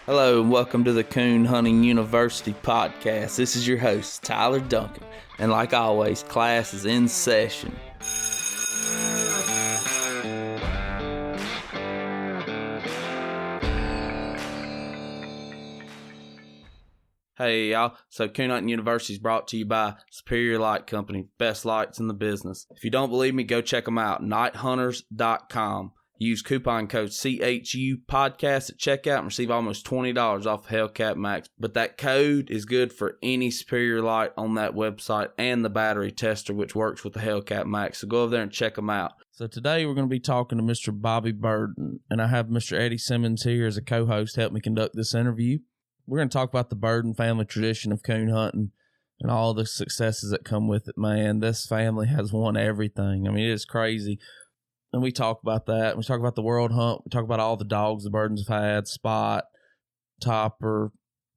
Hello and welcome to the Coon Hunting University podcast. This is your host, Tyler Duncan, and like always, class is in session. Hey y'all, so Coon Hunting University is brought to you by Superior Light Company, best lights in the business. If you don't believe me, go check them out, nighthunters.com. Use coupon code CHU podcast at checkout and receive almost $20 off Hellcat Max. But that code is good for any Superior Light on that website and the battery tester, which works with the Hellcat Max. So go over there and check them out. So today we're going to be talking to Mr. Bobby Burton, and I have Mr. Eddie Simmons here as a co-host to help me conduct this interview. We're going to talk about the Burton family tradition of coon hunting and all the successes that come with it, man. This family has won everything. I mean, it is crazy. And we talk about that. We talk about the world hunt. We talk about all the dogs the Burtons have had, Spot, Topper,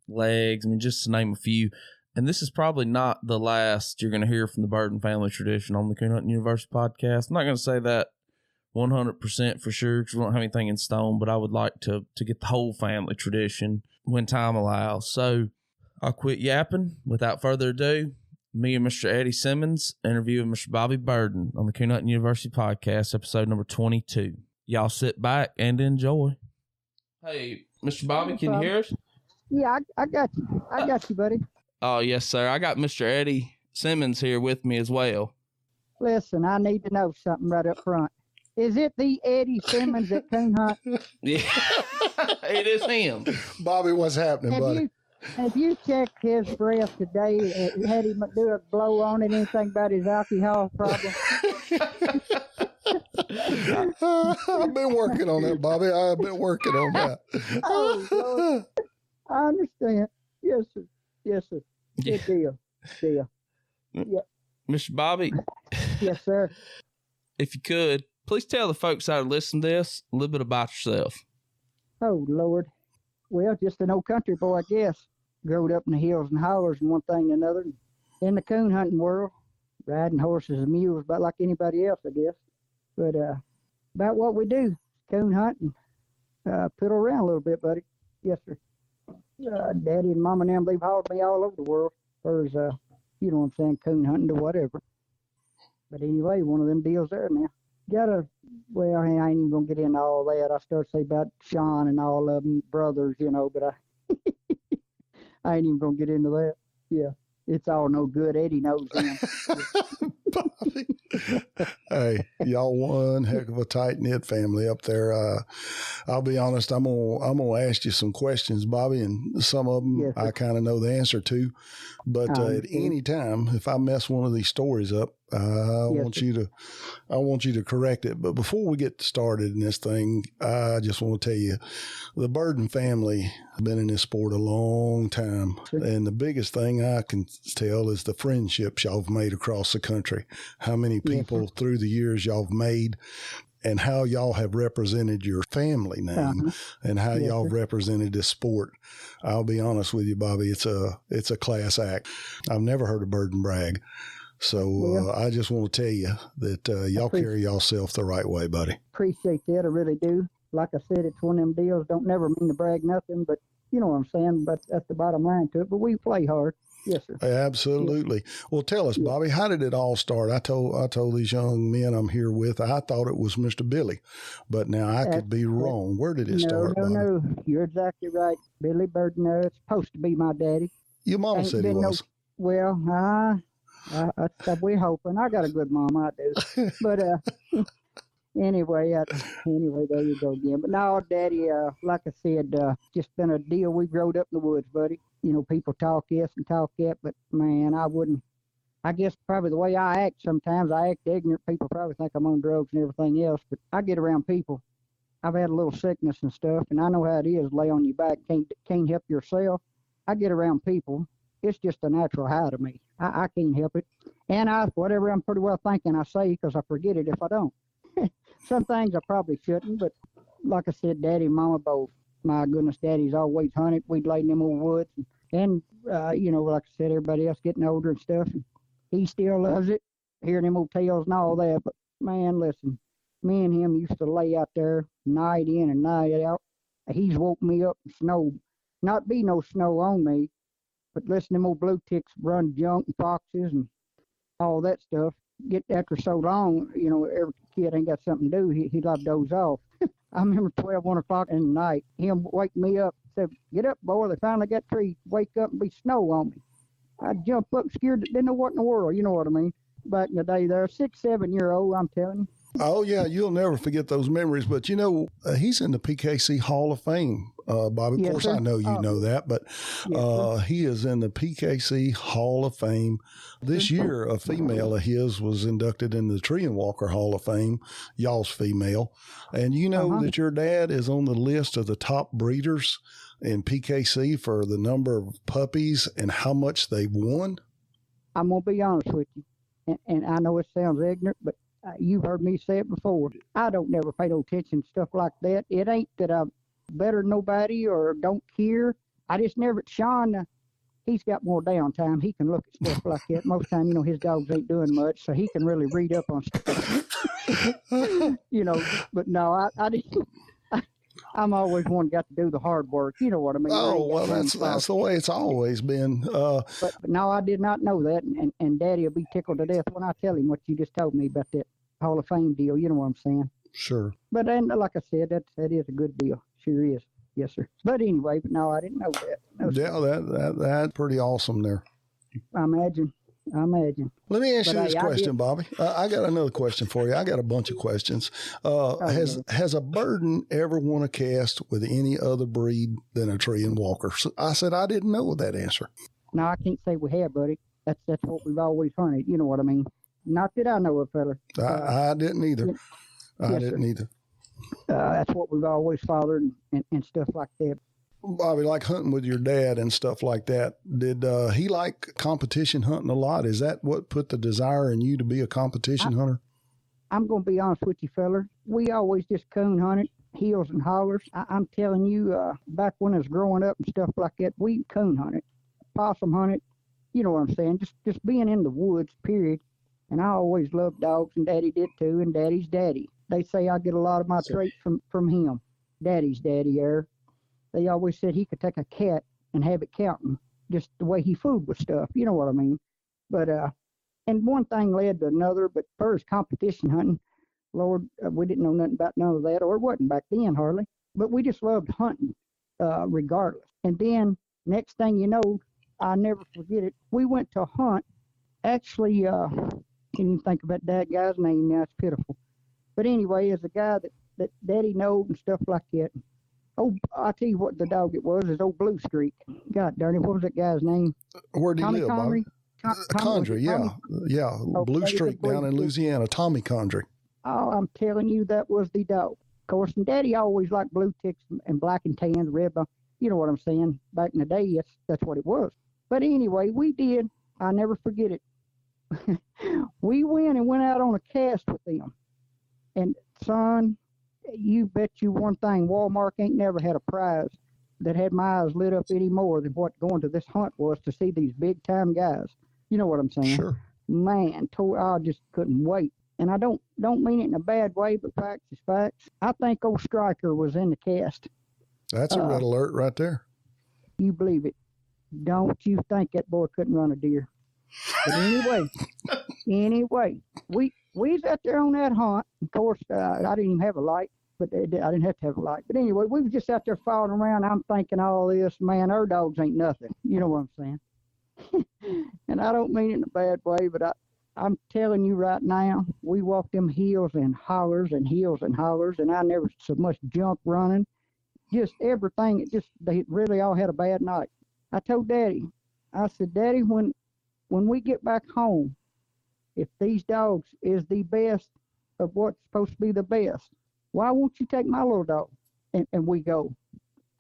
Legs, I mean, just to name a few. And this is probably not the last you're going to hear from the Burton family tradition on the Coon Hunting University podcast. I'm not going to say that 100% for sure because we don't have anything in stone, but I would like to get the whole family tradition when time allows. So I'll quit yapping. Without further ado, me and Mr. Eddie Simmons interviewing Mr. Bobby Burton on the Coon Hunting University podcast, episode number 22. Y'all sit back and enjoy. Hey, Mr. Bobby, can you hear us? Yeah, I got you. I got you, buddy. Oh, yes, sir. I got Mr. Eddie Simmons here with me as well. Listen, I need to know something right up front. Is it the Eddie Simmons that coon hunt? Yeah, it is him. Bobby, what's happening, buddy? Have you checked his breath today? Had him do a blow on it? Anything about his alcohol problem? I've been working on that, Bobby. I've been working on that. Oh, Lord. I understand. Yes, sir. Yes, sir. Good deal. Yeah. Mr. Bobby. Yes, sir. If you could, please tell the folks that are listening to this a little bit about yourself. Oh, Lord. Well, just an old country boy, I guess. Growed up in the hills and hollers and one thing and another. In the coon hunting world, riding horses and mules about like anybody else, I guess. But about what we do, coon hunting, piddle around a little bit, buddy. Yes, sir. Daddy and Mama and them, they've hauled me all over the world. Or as, you know what I'm saying, coon hunting or whatever. But anyway, one of them deals there now. Well, I ain't even going to get into all that. I start to say about Sean and all of them brothers, you know, but I ain't even going to get into that. Yeah, it's all no good. Eddie knows him. Bobby. Hey, y'all one heck of a tight-knit family up there. I'll be honest, I'm gonna ask you some questions, Bobby, and some of them yes, I kind of know the answer to. But at any time, if I mess one of these stories up, I want you to correct it. But before we get started in this thing, I just want to tell you, the Burton family has been in this sport a long time. Sure. And the biggest thing I can tell is the friendships y'all have made across the country. How many people through the years y'all have made and how y'all have represented your family name and how y'all have represented this sport. I'll be honest with you, Bobby, it's a class act. I've never heard a Burton brag. So I just want to tell you that y'all carry yourself the right way, buddy. Appreciate that. I really do. Like I said, it's one of them deals. Don't never mean to brag nothing, but you know what I'm saying. But that's the bottom line to it. But we play hard. Yes, sir. Absolutely. Yes. Well, tell us, Bobby, how did it all start? I told these young men I'm here with, I thought it was Mr. Billy, but now I could be wrong. Where did it start, Bobby? No. You're exactly right. Billy Burton, it's supposed to be my daddy. Your mama said he was. We're hoping. I got a good mom, I do. But anyway, there you go again. But no, Daddy, like I said, just been a deal. We growed up in the woods, buddy. You know, people talk this and talk that, but man, I guess probably the way I act sometimes, I act ignorant. People probably think I'm on drugs and everything else, but I get around people. I've had a little sickness and stuff, and I know how it is, lay on your back, can't help yourself. I get around people. It's just a natural high to me. I can't help it. And whatever I'm pretty well thinking, I say because I forget it if I don't. Some things I probably shouldn't, but like I said, Daddy and Mama both. My goodness, Daddy's always hunted. We'd lay in them old woods. And you know, like I said, everybody else getting older and stuff. And he still loves it, hearing them old tales and all that. But, man, listen, Me and him used to lay out there night in and night out. He's woke me up in snow. Not be no snow on me, but listen to them old blue ticks run junk and foxes and all that stuff. Get after so long, every kid ain't got something to do. He'd like doze off. I remember 12, 1 o'clock in the night, him wake me up, said, "Get up, boy, they finally got trees. Wake up and be snow on me." I'd jump up scared, didn't know what in the world, you know what I mean? Back in the day there, 6, 7-year-old, I'm telling you. Oh, yeah, you'll never forget those memories. But, he's in the PKC Hall of Fame, Bobby. Of Yes, course, sir. I know you know that, but Yes, he is in the PKC Hall of Fame. This year, a female of his was inducted in the Tree and Walker Hall of Fame, y'all's female. And you know that your dad is on the list of the top breeders in PKC for the number of puppies and how much they've won? I'm going to be honest with you, and I know it sounds ignorant, but you've heard me say it before. I don't never pay no attention to stuff like that. It ain't that I'm better than nobody or don't care. I just never, Sean, he's got more downtime. He can look at stuff like that. Most time, his dogs ain't doing much, so he can really read up on stuff. But no, I didn't. I'm always one got to do the hard work. You know what I mean? Oh, well, that's the way it's always been. But no, I did not know that, and Daddy will be tickled to death when I tell him what you just told me about that Hall of Fame deal. You know what I'm saying? Sure. But then, like I said, that is a good deal. Sure is. Yes, sir. But anyway, no, I didn't know that. No, yeah, that's pretty awesome there. I imagine. Let me ask you this question, Bobby. I got another question for you. I got a bunch of questions. Has a Burton ever won a cast with any other breed than a Tree and Walker? So I said I didn't know that answer. No, I can't say we have, buddy. That's what we've always hunted. You know what I mean? Not that I know of, fella. I didn't either. I didn't either. That's what we've always fathered and stuff like that. Bobby, like hunting with your dad and stuff like that, did he like competition hunting a lot? Is that what put the desire in you to be a competition hunter? I'm going to be honest with you, fella. We always just coon hunted, hills and hollers. I'm telling you, back when I was growing up and stuff like that, we coon hunted, possum hunted. You know what I'm saying? Just being in the woods, period. And I always loved dogs, and Daddy did too, and Daddy's daddy. They say I get a lot of my traits from him. Daddy's daddy there. They always said he could take a cat and have it counting, just the way he fooled with stuff. You know what I mean? But, and one thing led to another, but first competition hunting, Lord, we didn't know nothing about none of that, or it wasn't back then hardly, but we just loved hunting, regardless. And then next thing you know, I never forget it. We went to hunt, actually, can't even think about that guy's name now, it's pitiful. But anyway, as a guy that Daddy knowed and stuff like that. Oh, I'll tell you what the dog it was, is old Blue Streak. God darn it, what was that guy's name? Where did he live, Bobby? Condry, yeah. Blue Streak down in Louisiana, Tommy Condry. Oh, I'm telling you, that was the dog. Of course, and Daddy always liked blue ticks and black and tans, red. You know what I'm saying? Back in the day, that's what it was. But anyway, we did. I'll never forget it. We went out on a cast with them. And, son, you bet you one thing, Walmart ain't never had a prize that had my eyes lit up any more than what going to this hunt was to see these big time guys. You know what I'm saying? Sure. Man, I just couldn't wait. And I don't mean it in a bad way, but facts is facts. I think old Stryker was in the cast. That's a red alert right there. You believe it. Don't you think that boy couldn't run a deer. But anyway, we was out there on that hunt. Of course, I didn't even have a light, but I didn't have to have a light. But anyway, we was just out there following around. I'm thinking all this, man, our dogs ain't nothing. You know what I'm saying? And I don't mean it in a bad way, but I'm telling you right now, we walked them hills and hollers, and I never so much junk running. Just everything. They really all had a bad night. I told Daddy, I said, Daddy, when we get back home, if these dogs is the best of what's supposed to be the best, why won't you take my little dog? And we go.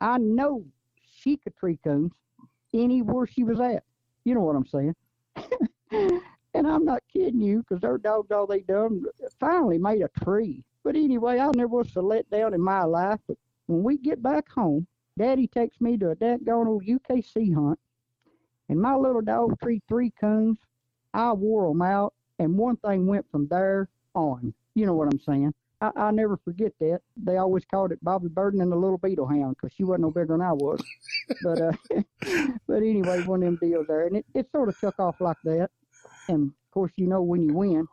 I know she could tree coons anywhere she was at. You know what I'm saying? And I'm not kidding you, because their dogs, all they done, finally made a tree. But anyway, I never was so let down in my life. But when we get back home, Daddy takes me to a daggone old UKC hunt, and my little dog treed 3 coons. I wore them out, and one thing went from there on. You know what I'm saying? I never forget that. They always called it Bobby Burton and the Little Beetle Hound because she wasn't no bigger than I was. But but anyway, one of them deals there. And it sort of took off like that. And, of course, when you win,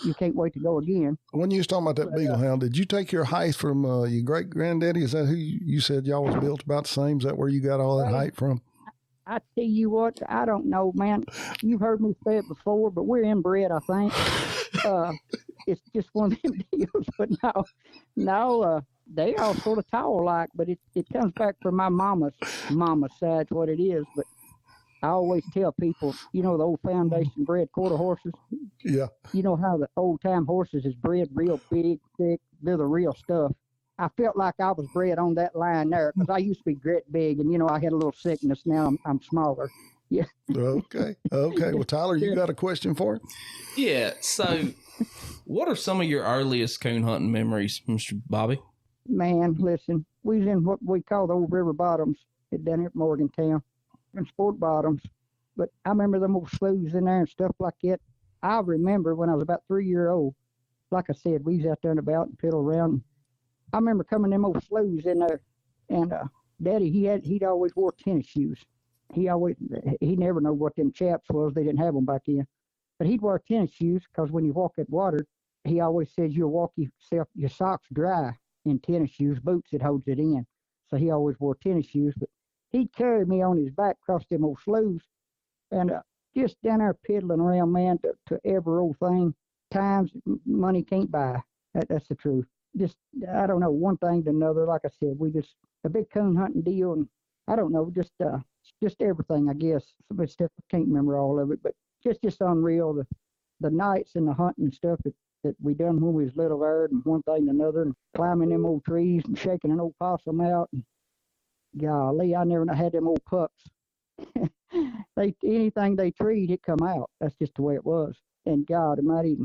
you can't wait to go again. When you was talking about that Beagle Hound, did you take your height from your great-granddaddy? Is that who you said y'all was built about the same? Is that where you got all that height from? I tell you what, I don't know, man. You've heard me say it before, but we're inbred, I think. It's just one of them deals. But no, they all sort of tall like, but it comes back from my mama's side, what it is. But I always tell people, the old foundation bred quarter horses? Yeah. You know how the old time horses is bred real big, thick, they're the real stuff. I felt like I was bred on that line there because I used to be great big and, I had a little sickness. Now I'm smaller. Yeah. Okay. Well, Tyler, you got a question for him? Yeah. So what are some of your earliest coon hunting memories, Mr. Bobby? Man, listen, we was in what we call the old river bottoms down here at Morgantown and sport bottoms. But I remember them old sloughs in there and stuff like that. I remember when I was about 3 years old, like I said, we was out there and about and piddle around. I remember coming them old sloughs in there, and Daddy, he'd always wore tennis shoes. He never knew what them chaps was. They didn't have them back then. But he'd wear tennis shoes because when you walk at water, he always says you'll walk your socks dry in tennis shoes, boots that holds it in. So he always wore tennis shoes. But he'd carry me on his back across them old sloughs, and just down there piddling around, man, to every old thing. Times money can't buy. That's the truth. Just, I don't know, one thing to another. Like I said, a big coon hunting deal, and I don't know, just everything, I guess. Some of the stuff, I can't remember all of it, but just unreal. The nights and the hunting and stuff that we done when we was little there, and one thing to another, and climbing them old trees and shaking an old possum out. And golly, I never had them old pups. Anything they treed, it come out. That's just the way it was. And God almighty,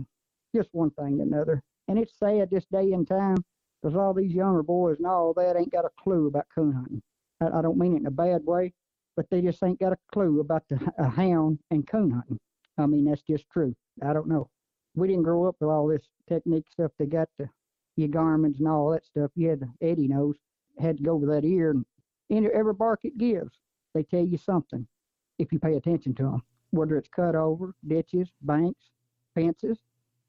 just one thing to another. And it's sad this day and time because all these younger boys and all that ain't got a clue about coon hunting. I don't mean it in a bad way, but they just ain't got a clue about a hound and coon hunting. I mean, that's just true. I don't know. We didn't grow up with all this technique stuff. They got your Garmins and all that stuff. You had the Eddie nose, had to go over that ear, and every bark it gives, they tell you something if you pay attention to them. Whether it's cut over, ditches, banks, fences.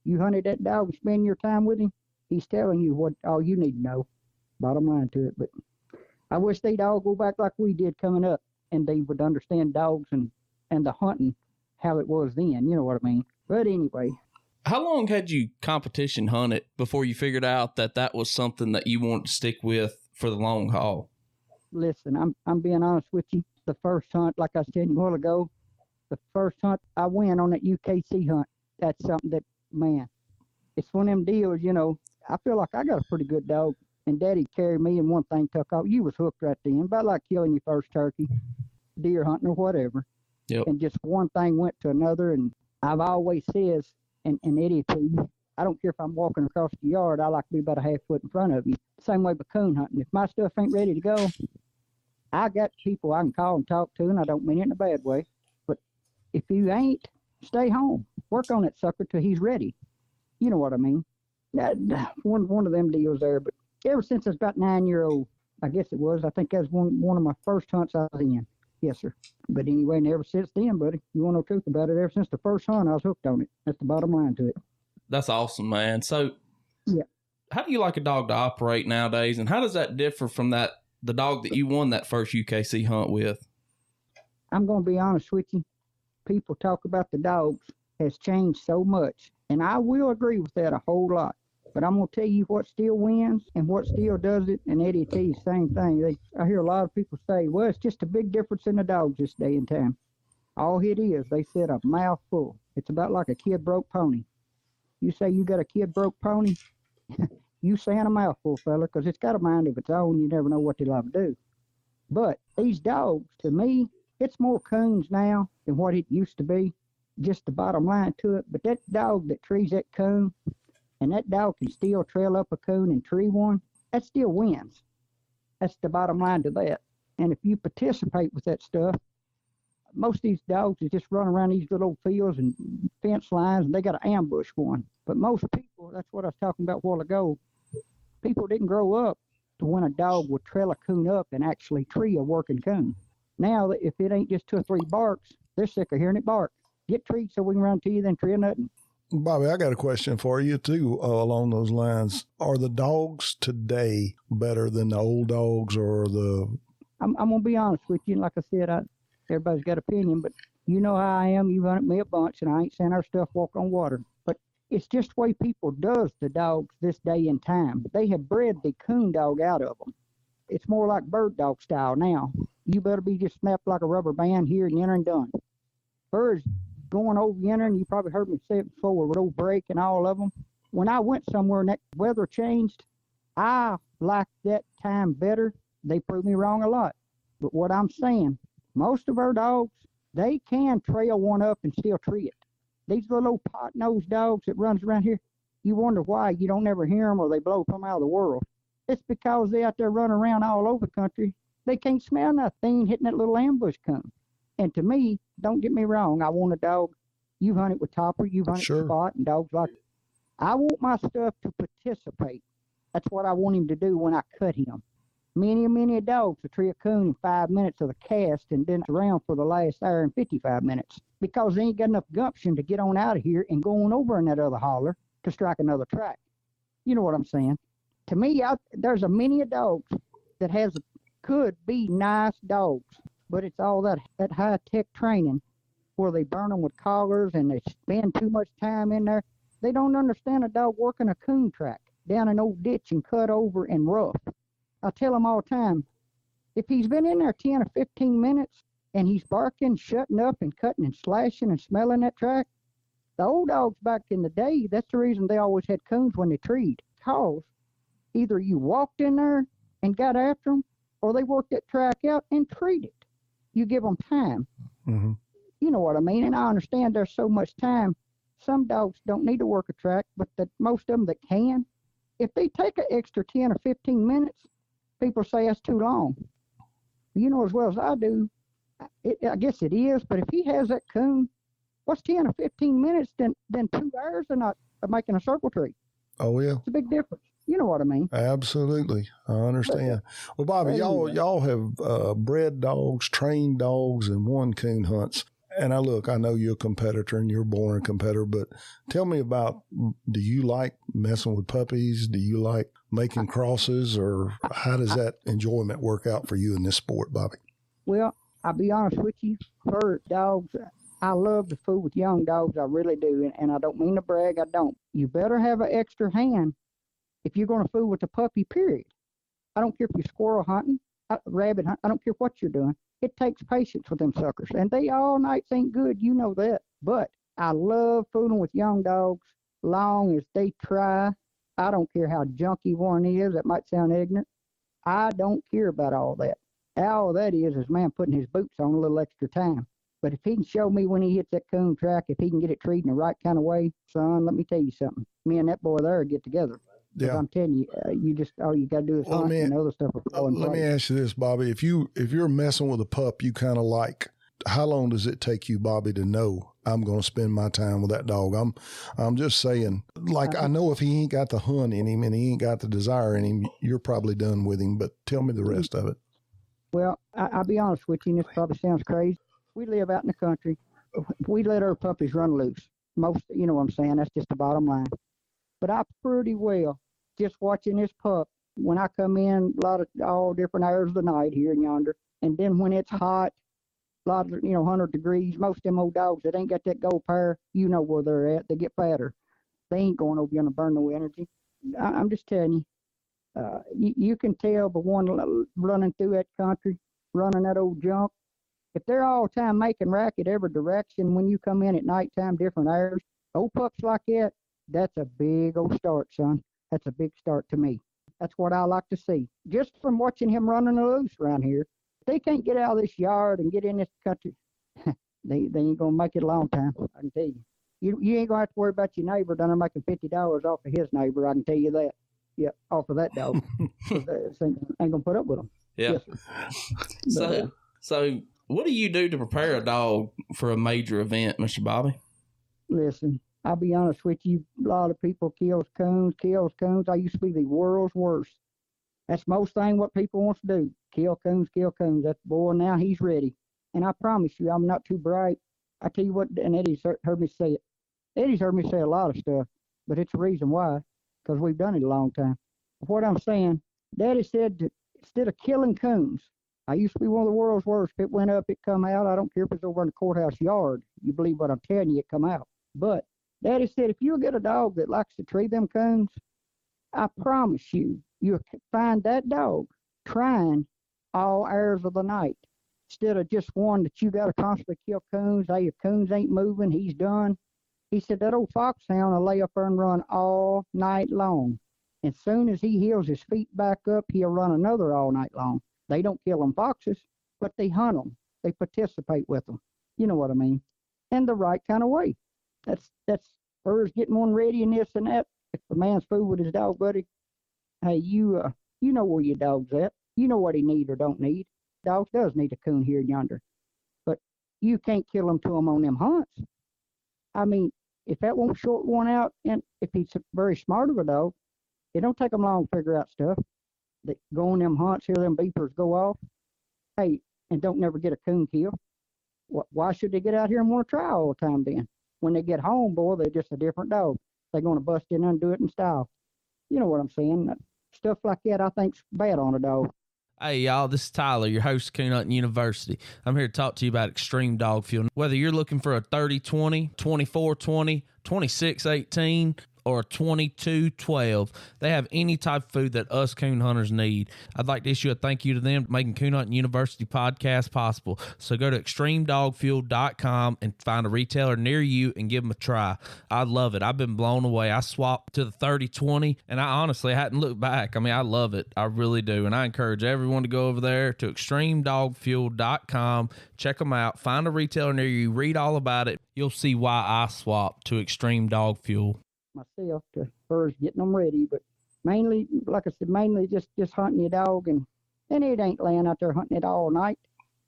You hunted that dog and spend your time with him, he's telling you all you need to know. Bottom line to it. But I wish they'd all go back like we did coming up, and they would understand dogs and the hunting, how it was then. You know what I mean? But anyway. How long had you competition hunted before you figured out that was something that you wanted to stick with for the long haul? Listen, I'm being honest with you. The first hunt, like I said a while ago, the first hunt I went on that UKC hunt, that's something that, man, it's one of them deals, I feel like I got a pretty good dog, and Daddy carried me, and one thing took off. You was hooked right then, about like killing your first turkey, deer hunting or whatever. Yep. And just one thing went to another, and I've always says, and Eddie too, I don't care if I'm walking across the yard, I like to be about a half foot in front of you. Same way with coon hunting. If my stuff ain't ready to go, I got people I can call and talk to, and I don't mean it in a bad way. But if you ain't, stay home. Work on that sucker till he's ready. You know what I mean? One of them deals there. But ever since I was about 9 years old, I guess it was. I think that was one of my first hunts I was in. Yes, sir. But anyway, and ever since then, buddy, you want to know the truth about it, ever since the first hunt, I was hooked on it. That's the bottom line to it. That's awesome, man. So, yeah. How do you like a dog to operate nowadays, and how does that differ from the dog that you won that first UKC hunt with? I'm going to be honest with you. People talk about the dogs has changed so much, and I will agree with that a whole lot. But I'm going to tell you what still wins and what still does it, and Eddie T, same thing. I hear a lot of people say, well, it's just a big difference in the dogs this day and time. All it is, they said, a mouthful. It's about like a kid broke pony. You say you got a kid broke pony, you saying a mouthful, fella, because it's got a mind of its own. You never know what they love to do. But these dogs, to me, it's more coons now than what it used to be. Just the bottom line to it. But that dog that trees that coon, and that dog can still trail up a coon and tree one, that still wins. That's the bottom line to that. And if you participate with that stuff, most of these dogs is just run around these little fields and fence lines, and they got an ambush going. But most people, that's what I was talking about a while ago, people didn't grow up to when a dog would trail a coon up and actually tree a working coon. Now, if it ain't just 2 or 3 barks, they're sick of hearing it bark. Get treed so we can run to you, then tree nothing. Bobby, I got a question for you, too, along those lines. Are the dogs today better than the old dogs or the... I'm going to be honest with you. Like I said, everybody's got opinion, but you know how I am. You run at me a bunch, and I ain't saying our stuff walk on water. But it's just the way people does the dogs this day and time. They have bred the coon dog out of them. It's more like bird dog style now. You better be just snapped like a rubber band here and enter and done. Birds going over yonder, and you probably heard me say it before with old break and all of them. When I went somewhere and that weather changed, I liked that time better. They proved me wrong a lot. But what I'm saying, most of our dogs, they can trail one up and still tree it. These little pot-nosed dogs that runs around here, you wonder why you don't ever hear them or they blow from out of the world. It's because they out there running around all over the country. They can't smell nothing hitting that little ambush cone. And to me, don't get me wrong, I want a dog. You've hunted with Topper, you've hunted with Spot, and dogs like that. I want my stuff to participate. That's what I want him to do when I cut him. Many dogs will tree a coon in 5 minutes of the cast and then around for the last hour and 55 minutes because they ain't got enough gumption to get on out of here and go on over in that other holler to strike another track. You know what I'm saying? To me, there's a many of dogs that could be nice dogs, but it's all that high-tech training where they burn them with collars and they spend too much time in there. They don't understand a dog working a coon track down an old ditch and cut over and rough. I tell them all the time, if he's been in there 10 or 15 minutes and he's barking, shutting up and cutting and slashing and smelling that track, the old dogs back in the day, that's the reason they always had coons when they treed. Because either you walked in there and got after them, or they worked that track out and treated. You give them time. Mm-hmm. You know what I mean? And I understand there's so much time. Some dogs don't need to work a track, but most of them that can, if they take an extra 10 or 15 minutes, people say that's too long. You know as well as I do, I guess it is, but if he has that coon, what's 10 or 15 minutes than 2 hours of not making a circle tree? Oh, yeah. It's a big difference. You know what I mean? Absolutely. I understand. Well, Bobby, y'all have bred dogs, trained dogs, and won coon hunts. And I know you're a competitor and you're a born competitor, but tell me about, do you like messing with puppies? Do you like making crosses, or how does that enjoyment work out for you in this sport, Bobby? Well, I'll be honest with you. For dogs, I love to fool with young dogs. I really do. And I don't mean to brag. I don't. You better have an extra hand if you're going to fool with a puppy, period. I don't care if you're squirrel hunting, rabbit hunting. I don't care what you're doing. It takes patience with them suckers. And they all nights ain't good. You know that. But I love fooling with young dogs long as they try. I don't care how junky one is. That might sound ignorant. I don't care about all that. All that is man putting his boots on a little extra time. But if he can show me when he hits that coon track, if he can get it treated in the right kind of way, son, let me tell you something. Me and that boy there get together. Yeah. I'm telling you, all you got to do is hunt and other stuff. Let me ask you this, Bobby. If you're messing with a pup you kind of like, how long does it take you, Bobby, to know I'm going to spend my time with that dog? I'm just saying, like, I know if he ain't got the hunt in him and he ain't got the desire in him, you're probably done with him, but tell me the rest of it. Well, I'll be honest with you, and this probably sounds crazy. We live out in the country. We let our puppies run loose. Most, you know what I'm saying? That's just the bottom line. But I pretty well, just watching this pup, when I come in, a lot of all different hours of the night here and yonder, and then when it's hot, a lot of, 100 degrees, most of them old dogs that ain't got that gold pair, you know where they're at, they get fatter. They ain't going over yonder to burn no energy. I'm just telling you, you can tell the one running through that country, running that old junk, if they're all the time making racket every direction, when you come in at nighttime, different hours, old pups like that, that's a big old start, son. That's a big start to me. That's what I like to see. Just from watching him running loose around here, they can't get out of this yard and get in this country. they ain't going to make it a long time, I can tell you. You ain't going to have to worry about your neighbor down there making $50 off of his neighbor, I can tell you that. Yeah, off of that dog. Ain't going to put up with them. Yeah. Yes, So What do you do to prepare a dog for a major event, Mr. Bobby? Listen, I'll be honest with you. A lot of people kills coons. I used to be the world's worst. That's most thing what people wants to do. Kill coons. That boy, now he's ready. And I promise you, I'm not too bright. I tell you what, and Eddie's heard me say it. Eddie's heard me say a lot of stuff, but it's a reason why, because we've done it a long time. But what I'm saying, Daddy said that instead of killing coons, I used to be one of the world's worst. If it went up, it come out. I don't care if it's over in the courthouse yard. You believe what I'm telling you, it come out. But Daddy said, if you get a dog that likes to tree them coons, I promise you, you'll find that dog trying all hours of the night. Instead of just one that you got to constantly kill coons. Hey, if coons ain't moving, he's done. He said that old foxhound will lay up there and run all night long. As soon as he heals his feet back up, he'll run another all night long. They don't kill them foxes, but they hunt them. They participate with them. You know what I mean? And the right kind of way. That's birds getting one ready and this and that. If a man's fool with his dog, buddy, hey, you know where your dog's at. You know what he need or don't need. Dogs does need a coon here and yonder, but you can't kill them to them on them hunts. I mean, if that won't short one out, and if he's very smart of a dog, it don't take them long to figure out stuff. They go on them hunts, hear them beepers go off, hey, and don't never get a coon kill. Why should they get out here and want to try all the time then? When they get home, boy, they're just a different dog. They're going to bust in and do it in style. You know what I'm saying? Stuff like that I think's bad on a dog. Hey, y'all, this is Tyler, your host of Coon Hunting University. I'm here to talk to you about extreme dog fuel. Whether you're looking for a 30-20, 24-20, 26-18, or a 22-12, they have any type of food that us coon hunters need. I'd like to issue a thank you to them for making Coon Hunting University podcast possible. So go to extremedogfuel.com and find a retailer near you and give them a try. I love it. I've been blown away. I swapped to the 30-20, and I honestly hadn't looked back. I mean, I love it. I really do. And I encourage everyone to go over there to extremedogfuel.com, check them out, find a retailer near you, read all about it. You'll see why I swapped to Extreme Dog Fuel. Myself to birds getting them ready, but mainly, like I said, mainly just hunting your dog, and it ain't laying out there hunting it all night.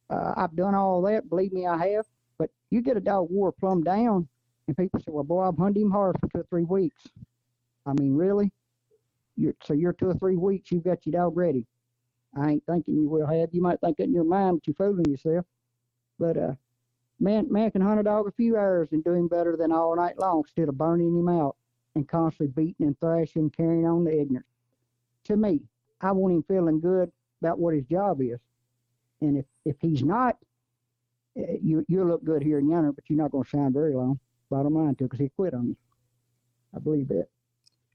I've done all that, believe me, I have. But you get a dog wore plumb down, and people say, well, boy, I've hunted him hard for 2 or 3 weeks. I mean, really? So you're 2 or 3 weeks, you've got your dog ready. I ain't thinking you will have. You might think it in your mind, but you're fooling yourself. But man can hunt a dog a few hours and do him better than all night long instead of burning him out and constantly beating and thrashing, carrying on the ignorance. To me, I want him feeling good about what his job is. And if he's not, you'll look good here and yonder, but you're not going to shine very long. Bottom line, too, because he quit on you. I believe that.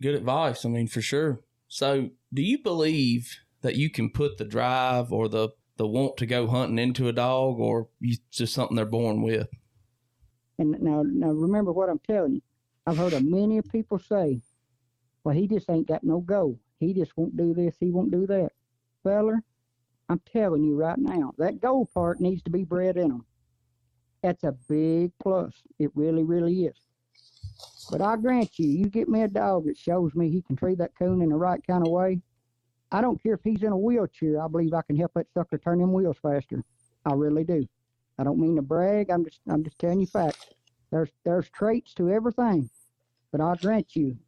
Good advice. I mean, for sure. So do you believe that you can put the drive or the want to go hunting into a dog, or it's just something they're born with? And now remember what I'm telling you. I've heard of many people say, well, he just ain't got no go. He just won't do this. He won't do that. Feller, I'm telling you right now, that go part needs to be bred in them. That's a big plus. It really, really is. But I grant you, you get me a dog that shows me he can treat that coon in the right kind of way. I don't care if he's in a wheelchair. I believe I can help that sucker turn them wheels faster. I really do. I don't mean to brag. I'm just telling you facts. There's traits to everything, but I'll grant you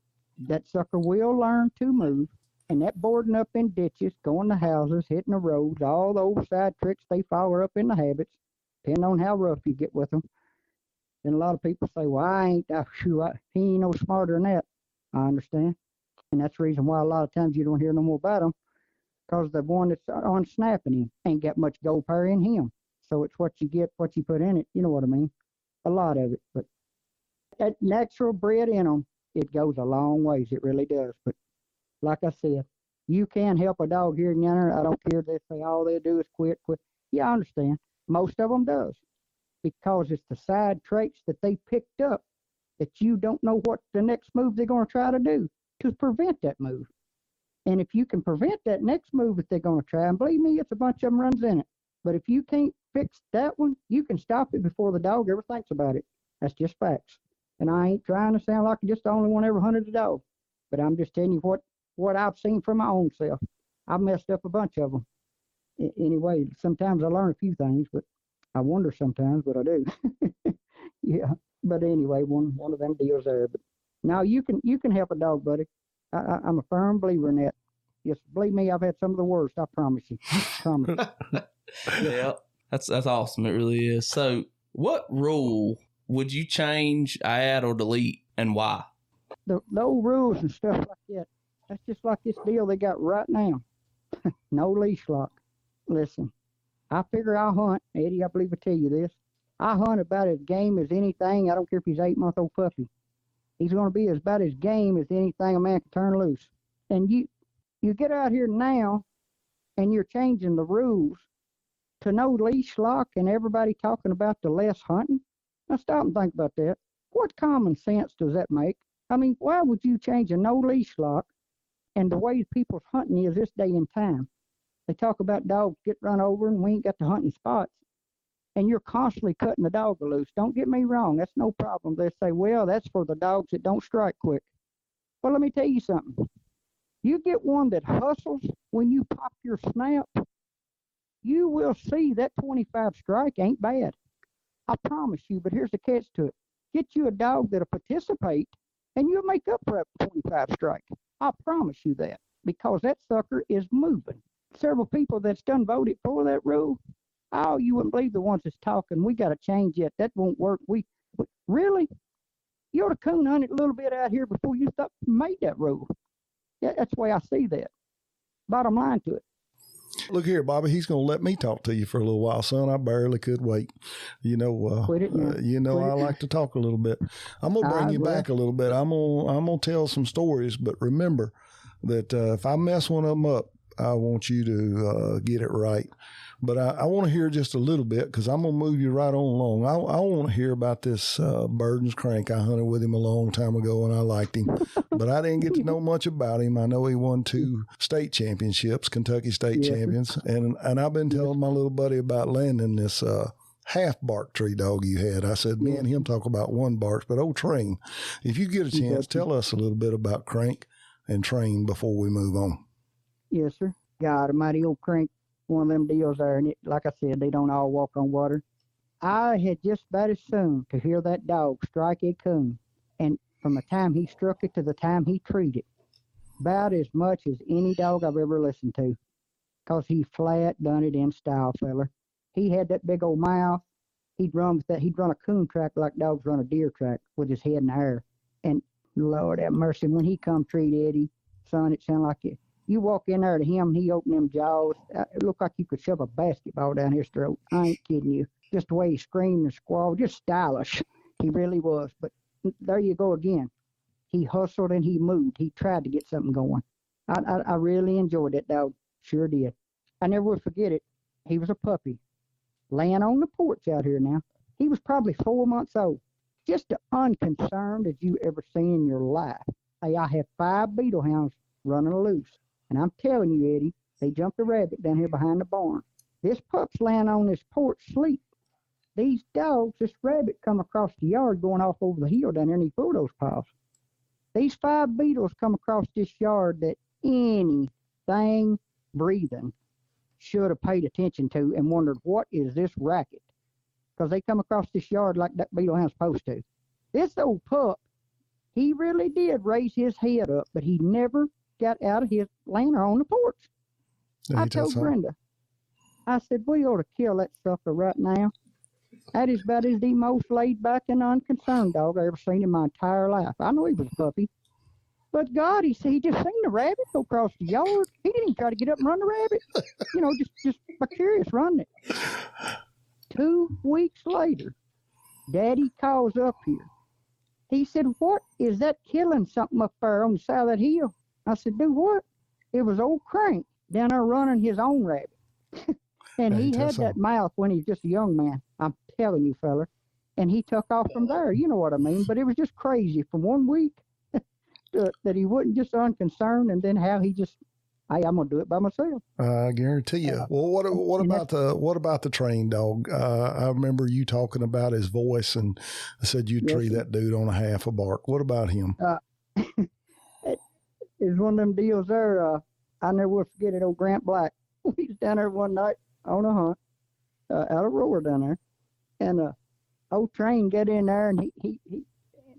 that sucker will learn to move, and that boarding up in ditches, going to houses, hitting the roads, all the old side tricks they follow up in the habits, depending on how rough you get with them. And a lot of people say, well, he ain't no smarter than that. I understand. And that's the reason why a lot of times you don't hear no more about him, because the one that's on snapping him ain't got much gold power in him. So it's what you get, what you put in it. You know what I mean? A lot of it, but that natural bred in them, it goes a long ways. It really does. But like I said, you can help a dog here and yonder. I don't care if they say all they do is quit. Yeah, I understand. Most of them does, because it's the side traits that they picked up that you don't know what the next move they're going to try to do to prevent that move. And if you can prevent that next move that they're going to try, and believe me, it's a bunch of them runs in it. But if you can't fix that one, you can stop it before the dog ever thinks about it. That's just facts. And I ain't trying to sound like I'm just the only one ever hunted a dog. But I'm just telling you what I've seen from my own self. I've messed up a bunch of them. Anyway, sometimes I learn a few things, but I wonder sometimes, but I do. Yeah. But anyway, one of them deals there. But now you can help a dog, buddy. I'm a firm believer in that. Just believe me, I've had some of the worst. I promise you. Promise. Yeah, that's awesome. It really is. So, what rule would you change, add, or delete, and why? The old rules and stuff like that. That's just like this deal they got right now. No leash lock. Listen, I figure I'll hunt. Eddie, I believe I tell you this. I hunt about as game as anything. I don't care if he's 8-month-old puppy. He's going to be about as game as anything a man can turn loose. And you get out here now, and you're changing the rules to no leash lock, and everybody talking about the less hunting. Now stop and think about that. What common sense does that make? I mean, why would you change a no leash lock and the way people's hunting is this day and time? They talk about dogs get run over and we ain't got the hunting spots. And you're constantly cutting the dog loose. Don't get me wrong. That's no problem. They say, well, that's for the dogs that don't strike quick. Well, let me tell you something. You get one that hustles when you pop your snap, you will see that 25 strike ain't bad. I promise you, but here's the catch to it. Get you a dog that'll participate, and you'll make up for that 25 strike. I promise you that, because that sucker is moving. Several people that's done voted for that rule. Oh, you wouldn't believe the ones that's talking. We got to change it. That won't work. Really? You ought to coon hunt it a little bit out here before you made that rule. Yeah, that's the way I see that. Bottom line to it. Look here, Bobby. He's going to let me talk to you for a little while, son. I barely could wait. I like to talk a little bit. I'm going to bring you back a little bit. I'm going to tell some stories, but remember that if I mess one of them up, I want you to get it right. But I want to hear just a little bit, because I'm going to move you right on along. I want to hear about this Burton's crank. I hunted with him a long time ago, and I liked him. But I didn't get to know much about him. I know he won 2 state championships, Kentucky state champions. And I've been telling my little buddy about Landon, this half bark tree dog you had. I said, me and him talk about one barks, but Train, if you get a chance, tell us a little bit about Crank and Train before we move on. Yes, sir. God almighty, old Crank. One of them deals there, and like I said, they don't all walk on water. I had just about as soon to hear that dog strike a coon, and from the time he struck it to the time he treated it, about as much as any dog I've ever listened to, because he flat done it in style, feller. He had that big old mouth. He'd run a coon track like dogs run a deer track with his head in the air. And Lord have mercy, when he come treat Eddie, son, it sounded like it. You walk in there to him, he opened them jaws. It looked like you could shove a basketball down his throat. I ain't kidding you. Just the way he screamed and squalled, just stylish. He really was. But there you go again. He hustled and he moved. He tried to get something going. I really enjoyed that dog. Sure did. I never will forget it. He was a puppy, laying on the porch out here now. He was probably 4 months old. Just as unconcerned as you ever seen in your life. Hey, I had 5 beetle hounds running loose. And I'm telling you, Eddie, they jumped a rabbit down here behind the barn. This pup's laying on this porch sleep. These dogs, this rabbit come across the yard going off over the hill down there and he pulled those paws. These 5 beetles come across this yard that anything breathing should have paid attention to and wondered, what is this racket? Because they come across this yard like that beetle hound's supposed to. This old pup, he really did raise his head up, but he never got out of his laying on the porch. I told Brenda, I said, we ought to kill that sucker right now. That is about as the most laid back and unconcerned dog I ever seen in my entire life. I know he was a puppy. But God, he said he just seen the rabbit go across the yard. He didn't even try to get up and run the rabbit. Just by curious running it. 2 weeks later, Daddy calls up here. He said, what is that killing something up there on the side of that hill? I said, do what? It was old Crank down there running his own rabbit. And he had that mouth when he was just a young man. I'm telling you, fella. And he took off from there. You know what I mean? But it was just crazy from 1 week that he wasn't just unconcerned, and then how he just, hey, I'm gonna do it by myself. I guarantee you. Well, what about the trained dog? I remember you talking about his voice, and I said you'd treat that dude on a half a bark. What about him? It's one of them deals there. I never will forget it. Old Grant Black. We was down there one night on a hunt, out of roller down there. And old Train got in there, and he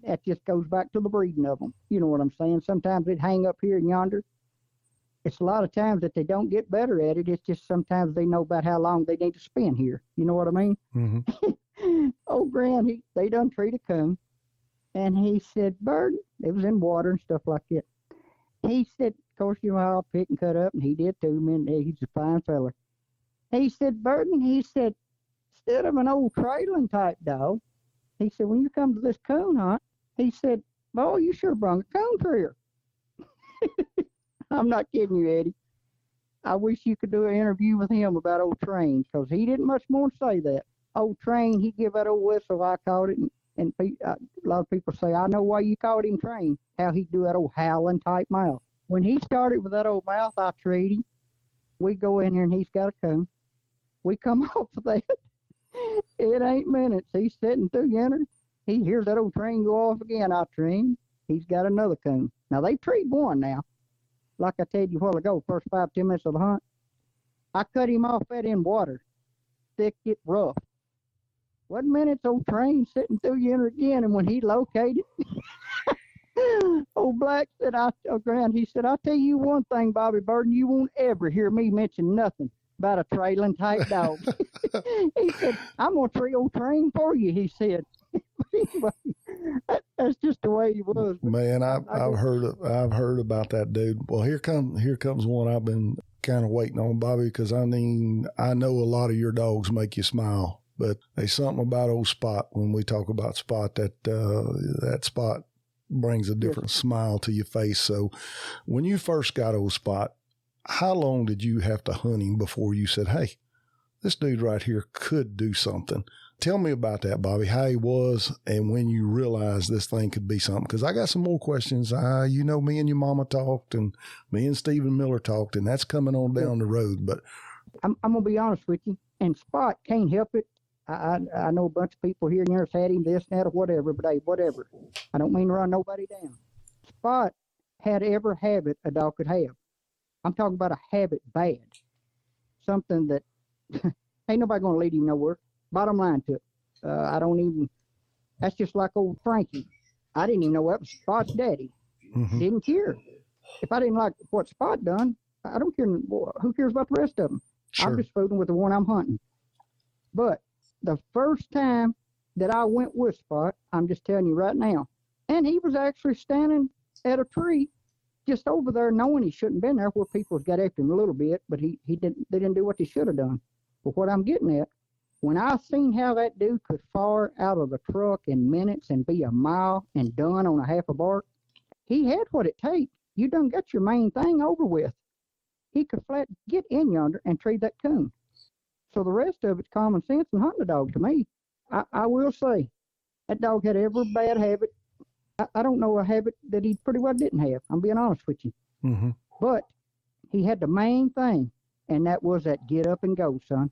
that just goes back to the breeding of them. You know what I'm saying? Sometimes they'd hang up here and yonder. It's a lot of times that they don't get better at it. It's just sometimes they know about how long they need to spend here. You know what I mean? Mm-hmm. Old Grand, they done treat a coon. And he said, Burton, it was in water and stuff like that. He said, of course, you know how I'll pick and cut up, and he did too. Man, he's a fine fella. He said, Burton, he said, instead of an old trailing type dog, he said, when you come to this coon hunt, he said, boy, you sure brung a coon career. I'm not kidding you, Eddie. I wish you could do an interview with him about old Train, because he didn't much more say that. Old Train, he give that old whistle, I called it, and a lot of people say, I know why you called him Train, how he do that old howling type mouth. When he started with that old mouth, I treat him. We go in here, and he's got a coon. We come off of that. It ain't minutes. He's sitting through yonder. He hears that old Train go off again. I train. He's got another coon. Now, they treat one now. Like I told you a while ago, first 5-10 minutes of the hunt, I cut him off that in water, thick it rough. 1 minute, old Train sitting through yonder again, and when he located, old Black said, Grand, he said, I'll tell you one thing, Bobby Burton, you won't ever hear me mention nothing about a trailing type dog. He said, I'm going to treat old Train for you, he said. That's just the way he was. Man, I've heard about that dude. Well, here comes one I've been kind of waiting on, Bobby, because I know a lot of your dogs make you smile, but there's something about old Spot. When we talk about Spot, that Spot brings a different smile to your face. So when you first got old Spot, how long did you have to hunt him before you said, hey, this dude right here could do something? Tell me about that, Bobby, how he was and when you realized this thing could be something. Because I got some more questions. You know, me and your mama talked, and me and Stephen Miller talked, and that's coming on down the road. But I'm going to be honest with you, and Spot can't help it. I know a bunch of people here and there's had him, this, that, or whatever, but hey, whatever. I don't mean to run nobody down. Spot had every habit a dog could have. I'm talking about a habit bad. Something that ain't nobody going to lead him nowhere. Bottom line to it. That's just like old Frankie. I didn't even know that was Spot's daddy. Mm-hmm. Didn't care. If I didn't like what Spot done, I don't care. Who cares about the rest of them? Sure. I'm just fooling with the one I'm hunting. But the first time that I went with Spot, I'm just telling you right now, and he was actually standing at a tree just over there knowing he shouldn't have been there, where people got after him a little bit, but they didn't do what they should have done. But what I'm getting at, when I seen how that dude could fire out of the truck in minutes and be a mile and done on a half a bark, he had what it takes. You done got your main thing over with. He could flat get in yonder and trade that coon. So the rest of it's common sense and hunting a dog to me. I will say, that dog had every bad habit. I don't know a habit that he pretty well didn't have. I'm being honest with you. Mm-hmm. But he had the main thing, and that was that get up and go, son.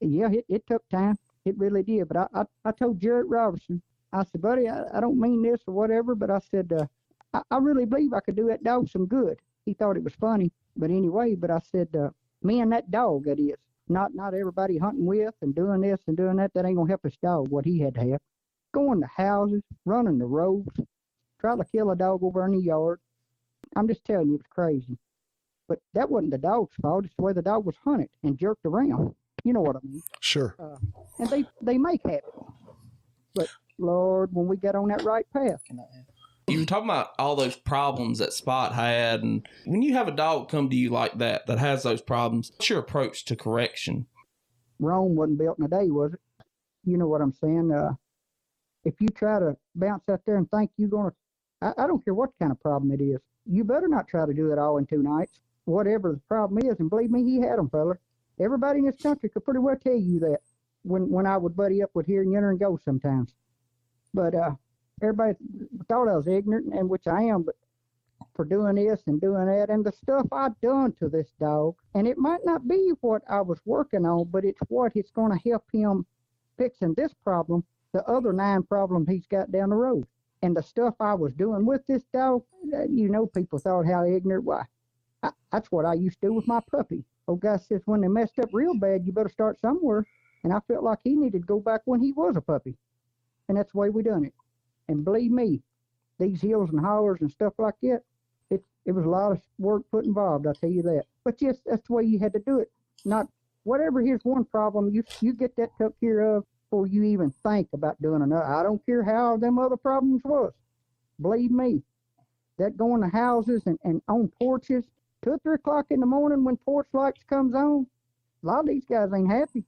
Yeah, it took time. It really did. But I told Jarrett Robertson, I said, buddy, I don't mean this or whatever, but I said, I really believe I could do that dog some good. He thought it was funny. But anyway, but I said, me and that dog, that is. Not everybody hunting with and doing this and doing that. That ain't going to help this dog, what he had to have. Going to houses, running the roads, trying to kill a dog over in the yard. I'm just telling you, it's crazy. But that wasn't the dog's fault. It's the way the dog was hunted and jerked around. You know what I mean? Sure. And they make habit. But, Lord, when we got on that right path. You were talking about all those problems that Spot had, and when you have a dog come to you like that has those problems, what's your approach to correction? Rome wasn't built in a day, was it? You know what I'm saying? If you try to bounce out there and think you're going to, I don't care what kind of problem it is, you better not try to do it all in 2 nights, whatever the problem is. And believe me, he had them, fella. Everybody in this country could pretty well tell you that when I would buddy up with here and yonder and go sometimes. But everybody thought I was ignorant, and which I am, but for doing this and doing that and the stuff I've done to this dog. And it might not be what I was working on, but it's what it's going to help him fixing this problem, the other 9 problems he's got down the road. And the stuff I was doing with this dog, people thought how ignorant. Why? That's what I used to do with my puppy. Old guy says when they messed up real bad, you better start somewhere. And I felt like he needed to go back when he was a puppy. And that's the way we done it. And believe me, these hills and hollers and stuff like that, it was a lot of work put involved, I'll tell you that. But yes, that's the way you had to do it. Not whatever here's one problem, you get that took care of before you even think about doing another. I don't care how them other problems was. Believe me, that going to houses and on porches, 2 or 3 o'clock in the morning when porch lights comes on, a lot of these guys ain't happy.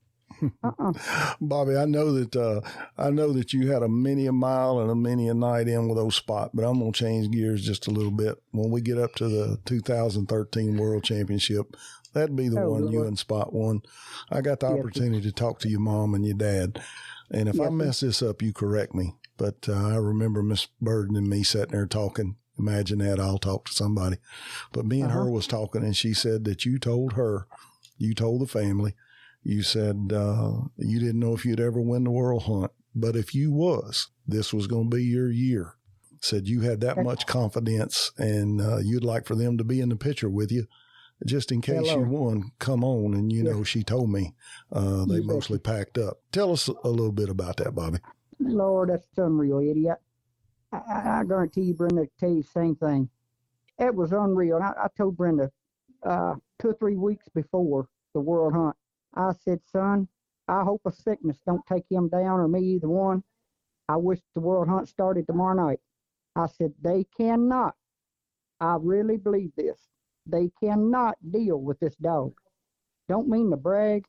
Bobby, I know that you had a many a mile and a many a night in with those Spot, but I'm going to change gears just a little bit. When we get up to the 2013 World Championship, that'd be the one Lord. You and Spot won. I got the opportunity to talk to your mom and your dad. And if I mess this up, you correct me. But I remember Miss Burton and me sitting there talking. Imagine that, I'll talk to somebody. But me and her was talking, and she said that you told the family, you said you didn't know if you'd ever win the world hunt. But if you was, this was going to be your year. Said you had that much confidence, and you'd like for them to be in the picture with you. Just in case you won, come on. And, you know, she told me they mostly packed up. Tell us a little bit about that, Bobby. Lord, that's unreal, Eddie. I guarantee you, Brenda, tell you the same thing. It was unreal. And I told Brenda 2 or 3 weeks before the World Hunt, I said, son, I hope a sickness don't take him down or me, either one. I wish the World Hunt started tomorrow night. I said, they cannot. I really believe this. They cannot deal with this dog. Don't mean to brag,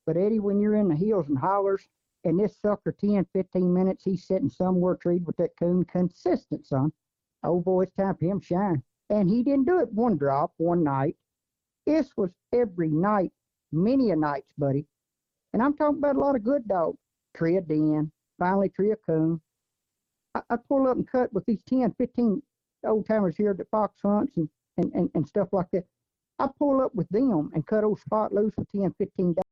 but Eddie, when you're in the hills and hollers, and this sucker 10, 15 minutes, he's sitting somewhere treed with that coon consistent, son. Oh boy, it's time for him to shine. And he didn't do it one drop, one night. This was every night, many a nights, buddy. And I'm talking about a lot of good dogs. Tree a den, finally tree a coon. I pull up and cut with these 10, 15 old timers here that fox hunts and stuff like that. I pull up with them and cut old Spot loose for 10, 15 days.